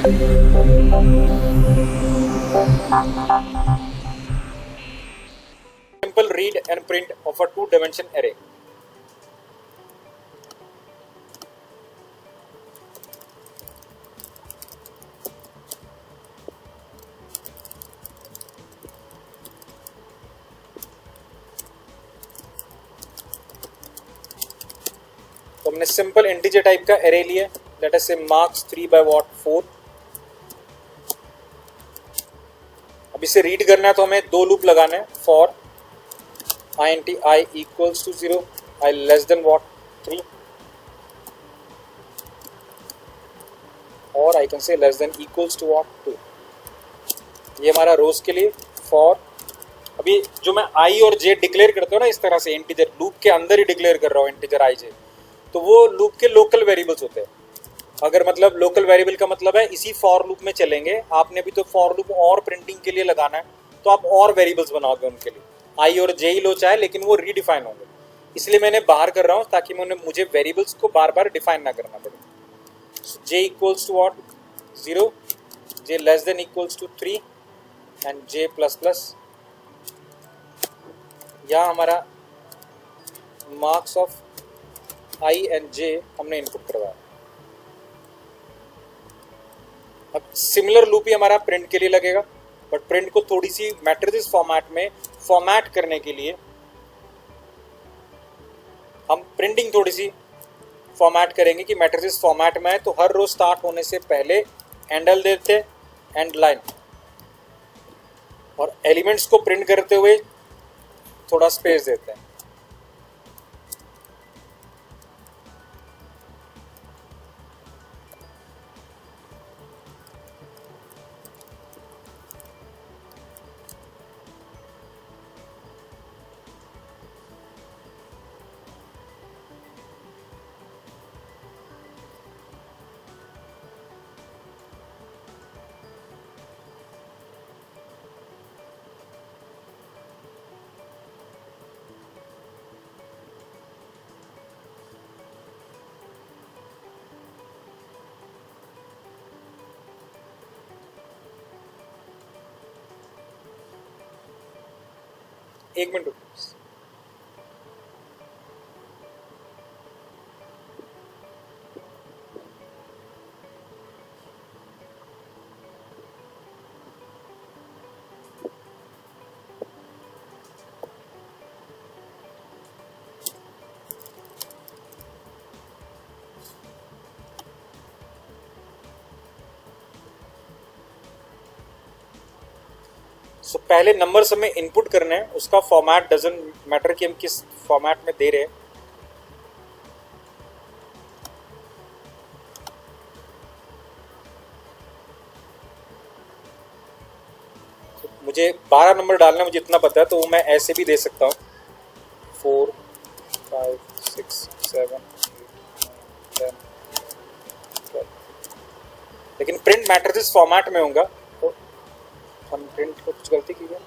Simple read and print of a two-dimension array. तो हमने simple integer type का array लिया, लेट अस से मार्क्स 3 by what 4. अब इसे रीड करना है तो हमें दो लूप लगाना है. For int I equals to 0, I less than what 3, और I can say less than equals to what 2. ये हमारा रोज के लिए. फॉर अभी जो मैं i और j डिक्लेयर करता हूँ ना इस तरह से, इंटीजर लूप के अंदर ही डिक्लेयर कर रहा हूँ इंटीजर i j, तो वो लूप के लोकल वेरिएबल्स होते हैं. अगर मतलब लोकल वेरिएबल का मतलब है इसी फॉर लूप में चलेंगे. आपने भी तो फॉर लूप और प्रिंटिंग के लिए लगाना है, तो आप और वेरिएबल्स बनाओगे उनके लिए. आई और जे ही लो चाहे, लेकिन वो रीडिफाइन होंगे. इसलिए मैंने बाहर कर रहा हूँ ताकि मुझे वेरिएबल्स को बार बार डिफाइन ना करना पड़े. J equals to what 0, J less than equals to 3 and J plus plus. यहाँ हमारा marks of I and J हमने इनपुट करवाया. अब सिमिलर लूप ही हमारा प्रिंट के लिए लगेगा, बट प्रिंट को थोड़ी सी मैट्रिसेस फॉर्मेट में फॉर्मेट करने के लिए हम प्रिंटिंग थोड़ी सी फॉर्मेट करेंगे कि मैट्रिसेस फॉर्मेट में है तो हर रो स्टार्ट होने से पहले एंडल देते हैं, एंड लाइन, और एलिमेंट्स को प्रिंट करते हुए थोड़ा स्पेस देते हैं. एक मिनट रुको. सो पहले नंबर्स हमें इनपुट करने हैं, उसका फॉर्मेट डजंट मैटर कि हम किस फॉर्मेट में दे रहे हैं. मुझे 12 नंबर डालना, मुझे इतना पता है, तो वो मैं ऐसे भी दे सकता हूँ. 4 5 6 7 8 9 10 12. लेकिन प्रिंट मैट्रिसेस फॉर्मेट में होगा, तो हम प्रिंट को कुछ गलती की है.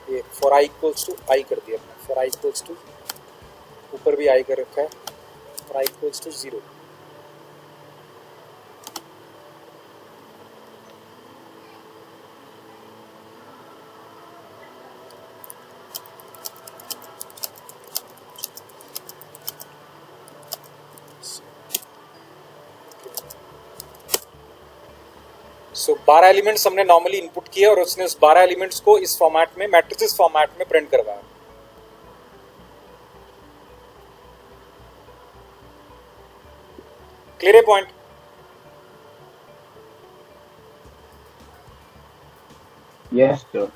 ये फॉर आई इक्वल्स टू आई कर दिया हमने. फॉर आई इक्वल्स टू, ऊपर भी आई कर रखा है, for I equals to 0. So 12 elements हमने नॉर्मली इनपुट किए और उसने उस 12 एलिमेंट्स को इस फॉर्मेट में, मैट्रिसेस फॉर्मेट में प्रिंट करवाया. क्लियर है पॉइंट? Yes sir.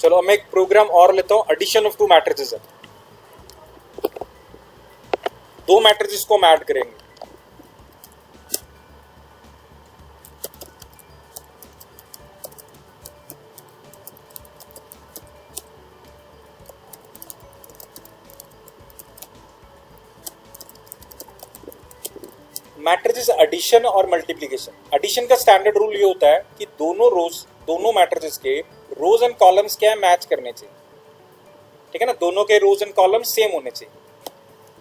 चलो मैं एक प्रोग्राम और लेता हूं. एडिशन ऑफ टू मैट्रिसेस है. दो मैट्रिसेस को हम ऐड करेंगे. मैट्रिसेस एडिशन और मल्टीप्लिकेशन. एडिशन का स्टैंडर्ड रूल ये होता है कि दोनों मैट्रिसेस के रोज एंड कॉलम्स क्या है, मैच करने चाहिए. ठीक है ना, दोनों के रोज एंड कॉलम सेम होने चाहिए।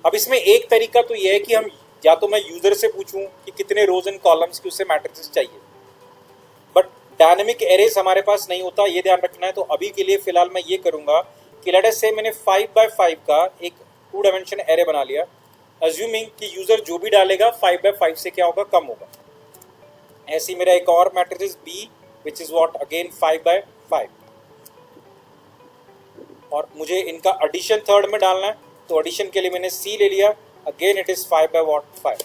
अब इसमें एक तरीका तो ये है कि हम या तो मैं यूजर से पूछूं कि कितने रोज एंड कॉलम्स की उससे मैट्रिसेस चाहिए, बट डायनेमिक एरेज हमारे पास नहीं होता, ये ध्यान रखना है। तो अभी के लिए फिलहाल मैं ये करूंगा कि लेट अस से मैंने 5 बाय 5 का एक 2 डायमेंशन एरे बना लिया, अज्यूमिंग कि यूजर जो भी डालेगा 5 बाय 5 से क्या होगा, कम होगा। ऐसी मेरा एक और matrix B which is what again 5 by 5, और मुझे इनका एडिशन थर्ड में डालना है, तो एडिशन के लिए मैंने सी ले लिया, again it is 5 by what 5।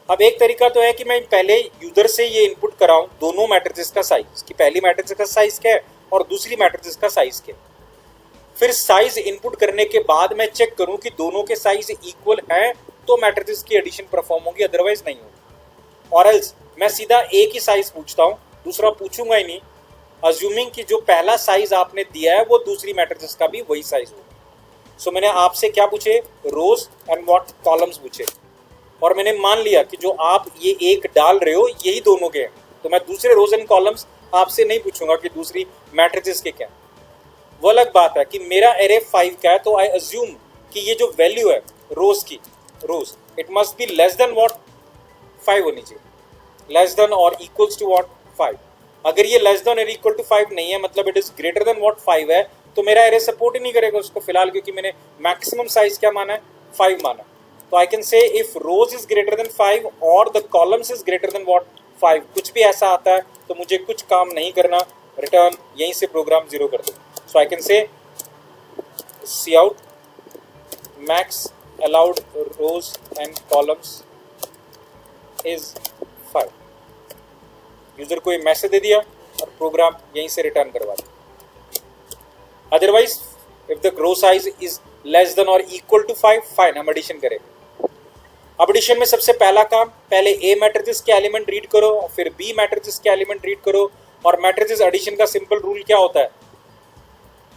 अब एक तरीका तो है कि मैं पहले यूजर से ये इनपुट कराऊं दोनों मैट्रिसेस का साइज, कि पहली मैट्रिक्स का साइज क्या है और दूसरी मैट्रिक्स का साइज क्या है। फिर साइज इनपुट करने के बाद मैं चेक करूं कि दोनों के साइज इक्वल हैं तो मैट्रिसेस की एडिशन परफॉर्म होगी, अदरवाइज नहीं होगी। और एल्स मैं सीधा एक ही साइज पूछता हूं, दूसरा पूछूंगा ही नहीं, अज्यूमिंग कि जो पहला साइज आपने दिया है वो दूसरी मैट्रिसेस का भी वही साइज होगा। सो मैंने आपसे क्या पूछे, रोज एंड व्हाट कॉलम्स पूछे, और मैंने मान लिया कि जो आप ये एक डाल रहे हो यही दोनों के हैं, तो मैं दूसरे रोज एंड कॉलम्स आपसे नहीं पूछूंगा कि दूसरी मैट्रिसेस के क्या। वो अलग बात है कि मेरा एरे 5 का है, तो आई अज्यूम कि ये जो वैल्यू है रोज की, rows it must be less than what 5 होनी चाहिए, लेस देन और इक्वल्स टू व्हाट 5। अगर ये लेस देन और इक्वल टू 5 नहीं है, मतलब it is greater than what 5 है, तो मेरा एरे सपोर्ट ही नहीं करेगा उसको फिलहाल, क्योंकि मैंने मैक्सिमम साइज क्या माना है, 5 माना। तो I can say if rows is greater than 5 और the columns is greater than what 5, कुछ भी ऐसा आता है तो मुझे कुछ काम नहीं करना, रिटर्न यहीं से प्रोग्राम जीरो कर दो। सो I can say cout max allowed rows and columns is 5, user को ये मैसेज दे दिया और प्रोग्राम यहीं से रिटर्न करवा दिया। Otherwise if the row size is less than और इक्वल टू 5, फाइन, हम एडिशन करेंगे। अब एडिशन में सबसे पहला काम, पहले ए मैट्रिसेस के एलिमेंट रीड करो और फिर बी मैट्रिसेस के एलिमेंट रीड करो। और मैट्रिसेस एडिशन का सिंपल रूल क्या होता है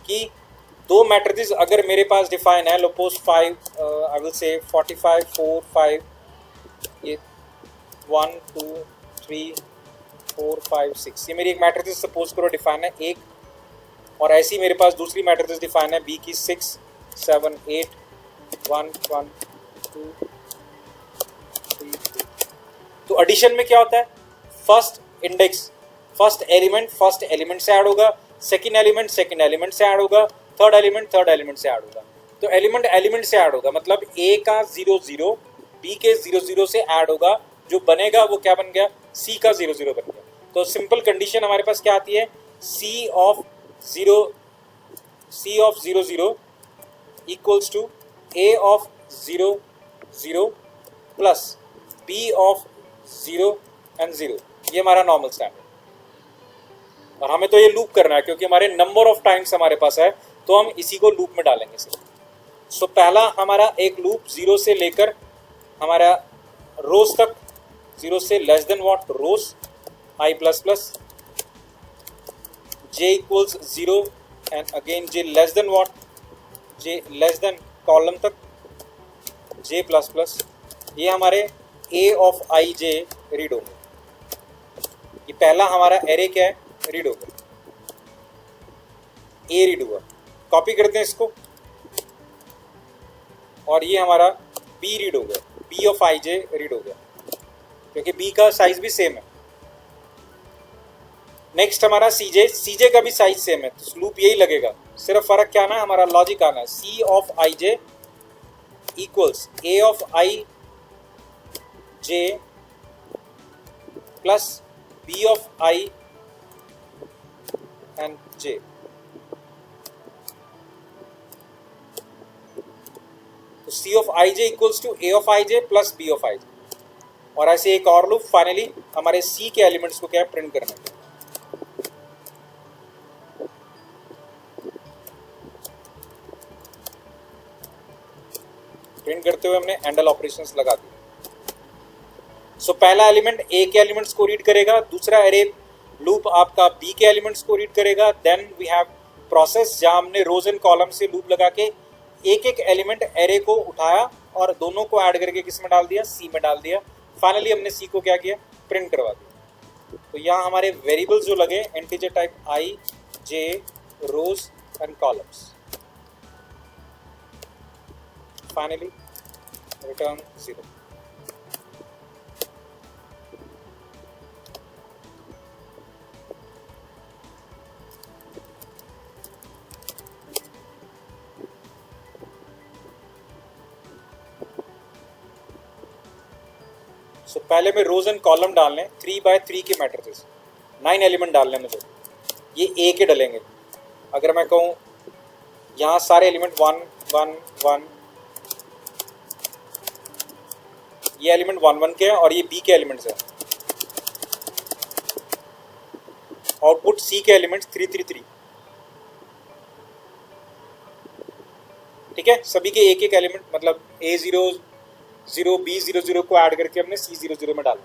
कि दो मैट्रिसेस अगर मेरे पास डिफाइन है, सपोज 5 आई विल से 45 4 5, ये 1 2 3 4 5 6, ये मेरी एक मैट्रिसेस सपोज करो डिफाइन है एक, और ऐसी मेरे पास दूसरी मैट्रिसेस डिफाइन है बी की 6 7 8 1 1 2 3। तो एडिशन में क्या होता है, फर्स्ट इंडेक्स फर्स्ट एलिमेंट से ऐड होगा, सेकंड एलिमेंट से ऐड होगा, थर्ड एलिमेंट से ऐड होगा। तो एलिमेंट से ऐड होगा, मतलब ए का 0 0 बी के 0 0 से ऐड होगा, जो बनेगा वो क्या बन गया, सी का 0 0 बन गया। तो सिंपल कंडीशन हमारे पास क्या आती है, C of 0 0 equals to A of 0 0 plus B of 0 and 0, ये हमारा नॉर्मल स्टैंडर्ड। और हमें तो ये लूप करना है क्योंकि हमारे नंबर ऑफ टाइम्स हमारे पास है, तो हम इसी को लूप में डालेंगे सिर्फ। सो पहला हमारा एक लूप 0 से लेकर हमारा रोज तक, 0 से less than what rows I plus plus J equals 0 and again J less than what, J less than column तक जे प्लस प्लस, ये हमारे ए ऑफ आई जे रीड होंगे। ये पहला हमारा एरे क्या है, रीड होगा, ए रीड हुआ, कॉपी करते हैं इसको, और ये हमारा बी रीड हो गया, B of I J read हो गया, क्योंकि बी का साइज भी सेम है। नेक्स्ट हमारा सीजे का भी साइज सेम है, तो लूप यही लगेगा, सिर्फ फर्क क्या ना, हमारा लॉजिक आना है, C of I J equals A of I J plus B of I and J. तो C of I J equals to A of I J plus B of I J, और ऐसे एक और loop finally हमारे सी के elements को क्या है, प्रिंट करना है। प्रिंट करते हुए हमने हैंडल ऑपरेशंस लगा दिए। सो पहला एलिमेंट ए के एलिमेंट्स को रीड करेगा, दूसरा एरे लूप आपका बी के एलिमेंट्स को रीड करेगा। देन वी हैव प्रोसेस जहां हमने रोज एंड कॉलम से लूप लगा के एक एक एलिमेंट एरे को उठाया और दोनों को ऐड करके किस में डाल दिया, सी में डाल दिया। फाइनली हमने सी को क्या किया, प्रिंट करवा दिया। तो यहाँ हमारे वेरिएबल्स जो लगे integer type I J rows and columns, finally return 0. So पहले में रोज एंड कॉलम डालने 3x3 के मैट्रिसेस 9 एलिमेंट डालने मुझे. ये ए के डलेंगे. अगर मैं कहूँ यहाँ सारे एलिमेंट 1 1 1, ये एलिमेंट 1 1 के हैं और ये बी के एलिमेंट्स हैं. आउटपुट सी के एलिमेंट्स 3 3 3. ठीक है, सभी के एक एक एलिमेंट मतलब A0 0 B0 0 को ऐड करके हमने C0 0 में डाला.